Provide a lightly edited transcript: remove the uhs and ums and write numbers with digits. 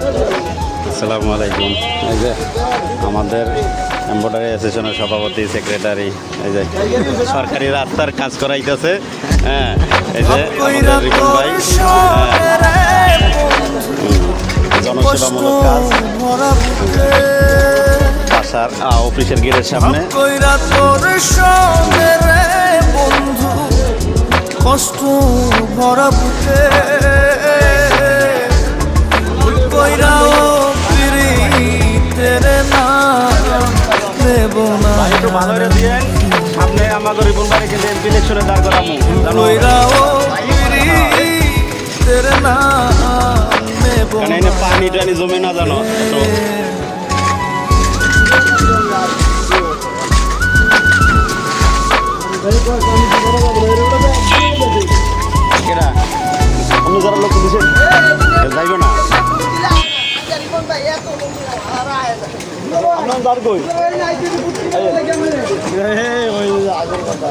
আসসালামু আলাইকুম। এই যে আমাদের এমব্রয়ডারি অ্যাসোসিয়েশনের সভাপতি সেক্রেটারি এই যে সরকারি রাস্তার কাজ করাইতেছে। হ্যাঁ, এই যে আমাদের রিপন ভাই জনসেবামূলক কাজ বাসার অফিসের গেটের সামনে। কষ্ট ভরা বুকে সামনে আমাদের রিপন ভাই কিন্তু এমপি ইলেকশনে দাঁড় করাবো। পানি টানি জমে না জানো তো। অন্য যারা লোক দিছে যাইব না আপনার যার কই আগের কথা